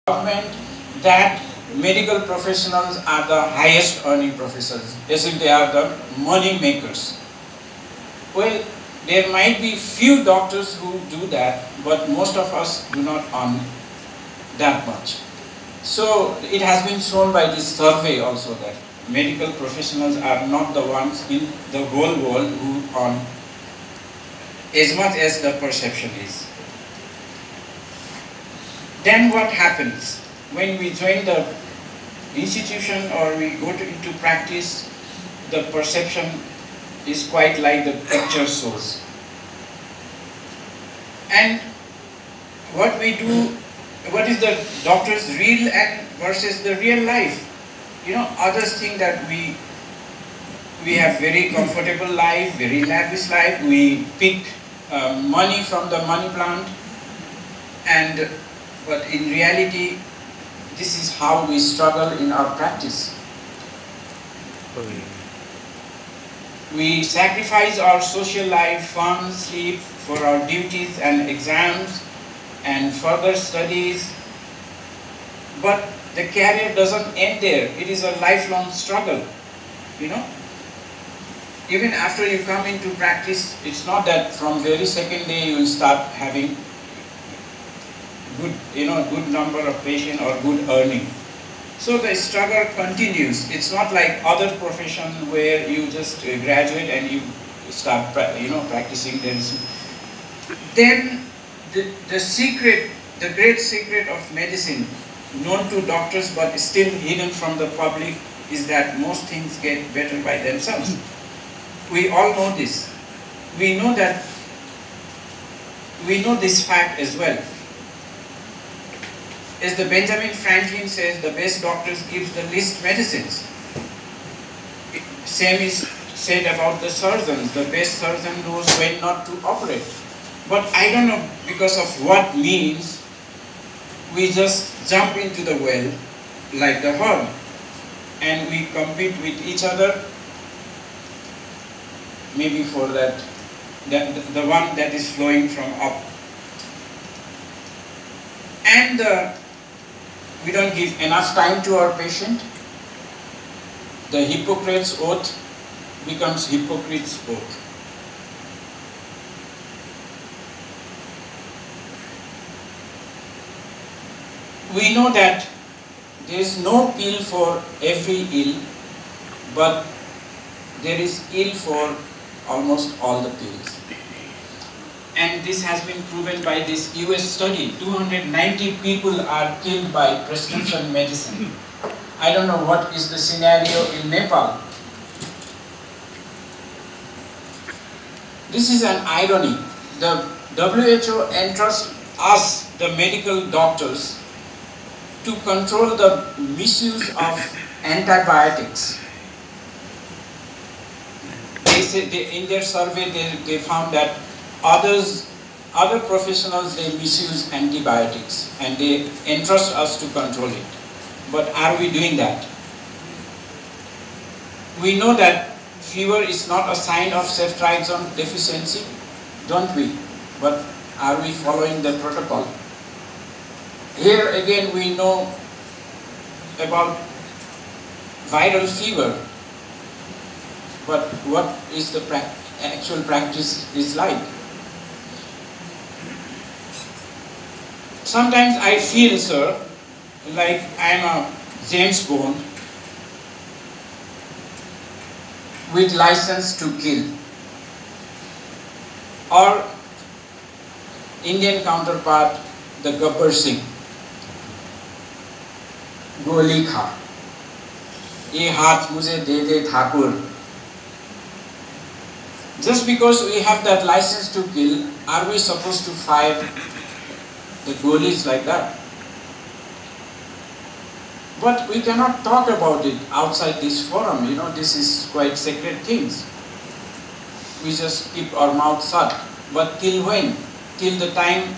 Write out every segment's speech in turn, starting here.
government that medical professionals are the highest earning professionals, as if they are the money makers. Well, there might be few doctors who do that, but most of us do not earn that much. So it has been shown by this survey also that medical professionals are not the ones in the whole world who earn as much as the perception is. Then what happens? When we join the institution or we go into practice, the perception is quite like the picture shows. And what we do, what is the doctor's real and versus the real life? You know, others think that we have very comfortable life, very lavish life. We pick money from the money plant, but in reality, this is how we struggle in our practice. We sacrifice our social life, fun, sleep for our duties and exams and further studies. But the career doesn't end there. It is a lifelong struggle, you know. Even after you come into practice, it's not that from very second day you will start having good number of patients or good earning. So the struggle continues. It's not like other profession where you just graduate and you start practicing. Then the great secret of medicine, known to doctors but still hidden from the public, is that most things get better by themselves. We all know this. We know this fact as well. As the Benjamin Franklin says, the best doctors gives the least medicines. Same is said about the surgeons. The best surgeon knows when not to operate. But I don't know, because of what means, we just jump into the well like the herd and we compete with each other, maybe for the one that is flowing from up. And we don't give enough time to our patient. The Hippocrates oath becomes hypocrite's oath. We know that there is no pill for every ill, but there is ill for almost all the pills. And this has been proven by this US study. 290 people are killed by prescription medicine. I don't know what is the scenario in Nepal. This is an irony. The WHO entrusts us, the medical doctors, to control the misuse of antibiotics. In their survey, they found that other professionals, they misuse antibiotics and they entrust us to control it. But are we doing that? We know that fever is not a sign of ceftriaxone deficiency, don't we? But are we following the protocol? Here again we know about viral fever, but what is the actual practice is like? Sometimes I feel, sir, like I am a James Bond with license to kill, or Indian counterpart, the Gabbar Singh. गोली खा, ये हाथ मुझे दे दे Thakur. Just because we have that license to kill, are we supposed to fire the goalies like that? But we cannot talk about it outside this forum. You know, this is quite sacred things. We just keep our mouth shut. But till when? Till the time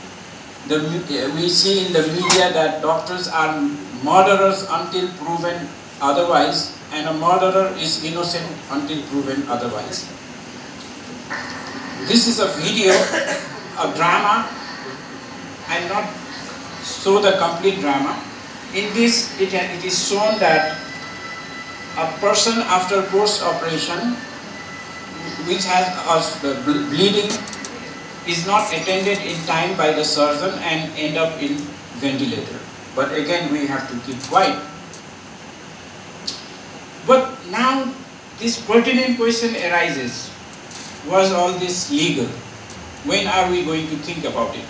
we see in the media that doctors are murderers until proven otherwise, and a murderer is innocent until proven otherwise. This is a video, a drama. I'll not show the complete drama, In this, it is shown that a person after post-operation which has bleeding is not attended in time by the surgeon and end up in ventilator. But again, we have to keep quiet. But now this pertinent question arises: was all this legal? When are we going to think about it?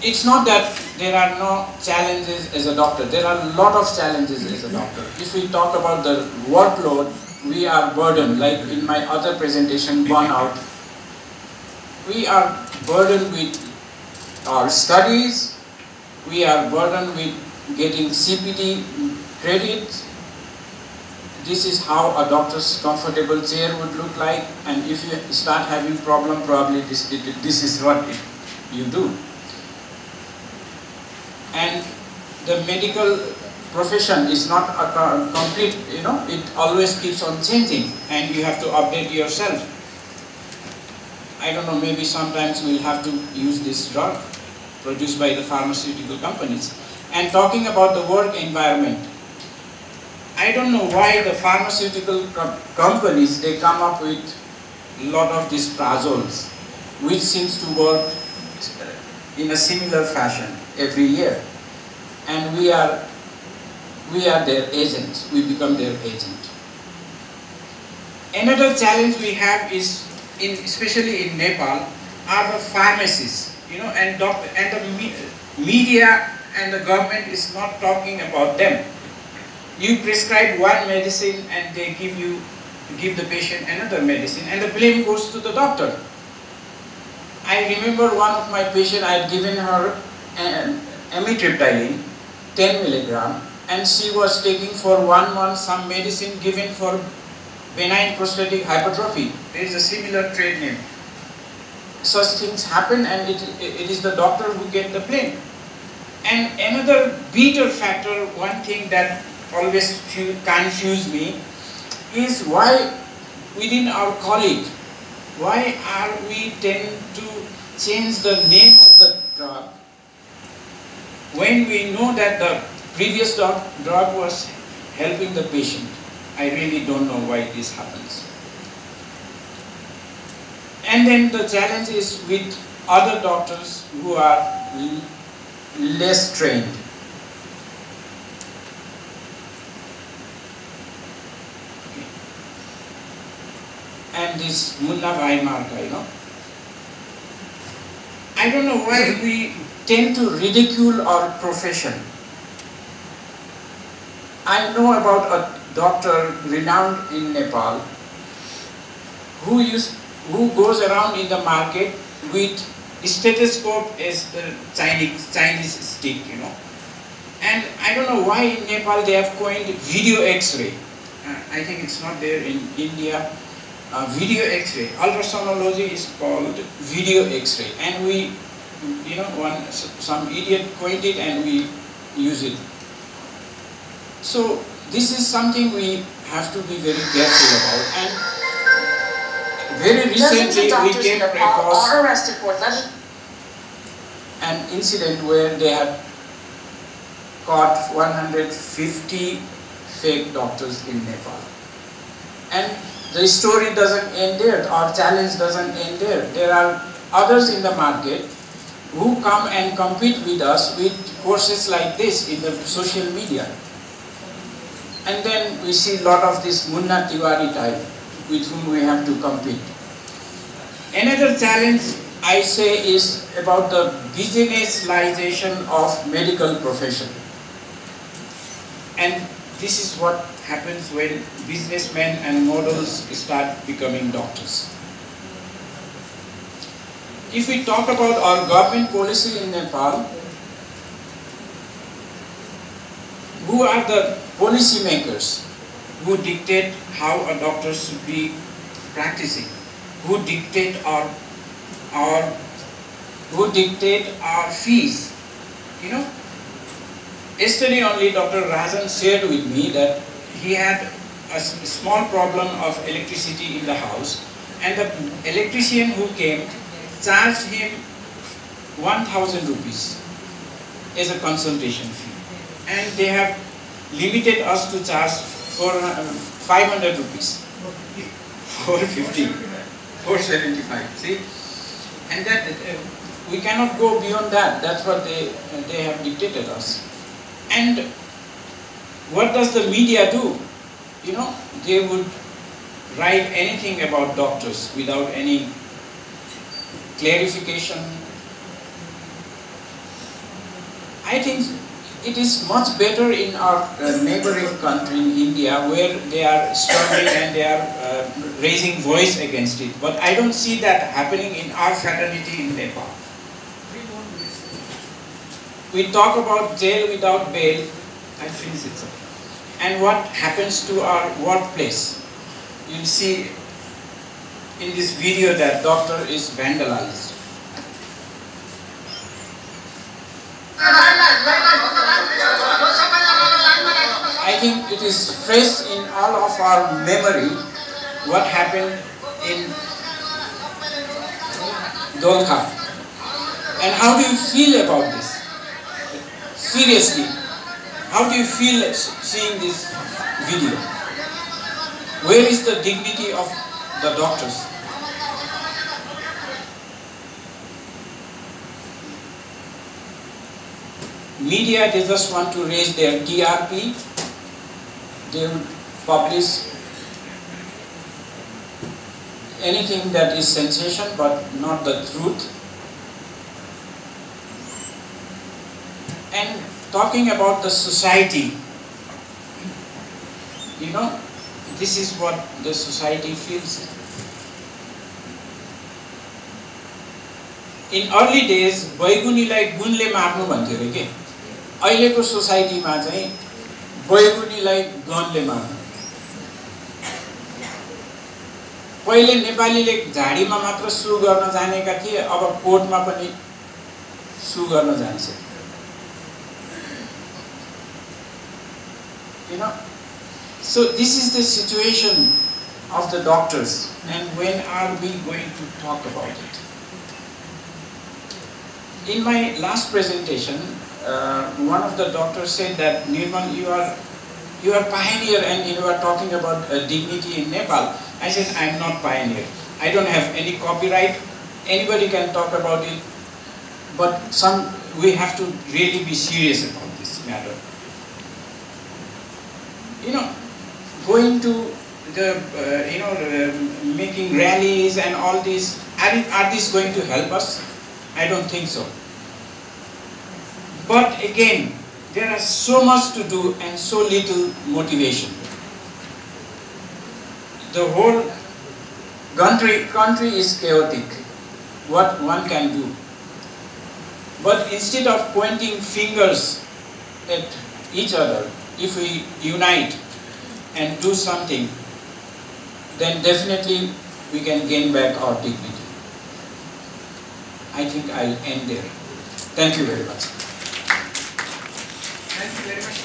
It's not that there are no challenges as a doctor. There are a lot of challenges as a doctor. If we talk about the workload, we are burdened. Like in my other presentation, burnout, we are burdened with our studies. We are burdened with getting CPD credits. This is how a doctor's comfortable chair would look like. And if you start having problem, probably this is what you do. And the medical profession is not a complete, it always keeps on changing and you have to update yourself. I don't know, maybe sometimes we'll have to use this drug produced by the pharmaceutical companies. And talking about the work environment, I don't know why the pharmaceutical companies, they come up with a lot of these prazols, which seems to work in a similar fashion every year, and we are their agents. We become their agent. Another challenge we have is, especially in Nepal, are the pharmacies. And the media and the government is not talking about them. You prescribe one medicine and they give the patient another medicine, and the blame goes to the doctor. I remember one of my patients, I had given her amitriptyline, 10 milligram, and she was taking for 1 month some medicine given for benign prostatic hypertrophy. There is a similar trade name. Such things happen, and it is the doctor who gets the blame. And another bitter factor, one thing that always confuse me, is why within our college, why are we tend to change the name of the drug when we know that the previous drug was helping the patient? I really don't know why this happens. And then the challenge is with other doctors who are less trained. And this Munna Bhai Marka, I don't know why we tend to ridicule our profession. I know about a doctor renowned in Nepal who goes around in the market with stethoscope as the Chinese stick, And I don't know why in Nepal they have coined video X-ray. I think it's not there in India. Video X-ray. Ultrasonology is called video X-ray, and we, some idiot coined it and we use it. So this is something we have to be very careful about. And very recently we came across an incident where they had caught 150 fake doctors in Nepal. And the story doesn't end there, our challenge doesn't end there. There are others in the market who come and compete with us with courses like this in the social media. And then we see a lot of this Munna Tiwari type with whom we have to compete. Another challenge I say is about the businessization of medical profession. And this is what happens when businessmen and models start becoming doctors. If we talk about our government policy in Nepal, who are the policy makers who dictate how a doctor should be practicing? Who dictate our fees? Yesterday only Dr. Rajan shared with me that he had a small problem of electricity in the house, and the electrician who came, charge him 1,000 rupees as a consultation fee, and they have limited us to charge 500 rupees, 450, 475. See, and that we cannot go beyond that. That's what they have dictated us. And what does the media do? You know, they would write anything about doctors without any clarification. I think it is much better in our neighboring country, in India, where they are struggling and they are raising voice against it. But I don't see that happening in our fraternity in Nepal. We talk about jail without bail. I finish it, sir. And what happens to our workplace? You'll see in this video that doctor is vandalized. I think it is fresh in all of our memory what happened in Dolkha. And how do you feel about this? Seriously, how do you feel seeing this video? Where is the dignity of the doctors? Media, they just want to raise their TRP. They would publish anything that is sensation, but not the truth. And talking about the society, you know, this is what the society feels. In early days, बैगुनीलाई गुणले मार्नु भन्थ्यो रे के अहिलेको सोसाइटीमा चाहिँ बैगुनीलाई गनले मार्नु पहिले नेपालीले झाडीमा मात्र सु गर्न जानेका थिए अब कोर्टमा पनि सु गर्न जान्छ you know. So this is the situation of the doctors, and when are we going to talk about it? In my last presentation, one of the doctors said that, Nirmal, you are pioneer and you are talking about dignity in Nepal. I said, I am not pioneer. I don't have any copyright. Anybody can talk about it, but we have to really be serious about this matter. You know, going to the making rallies and all these, are these going to help us? I don't think so. But again, there is so much to do and so little motivation. The whole country is chaotic, what one can do. But instead of pointing fingers at each other, if we unite and do something, then definitely we can gain back our dignity. I think I'll end there. Thank you very much. Thank you very much.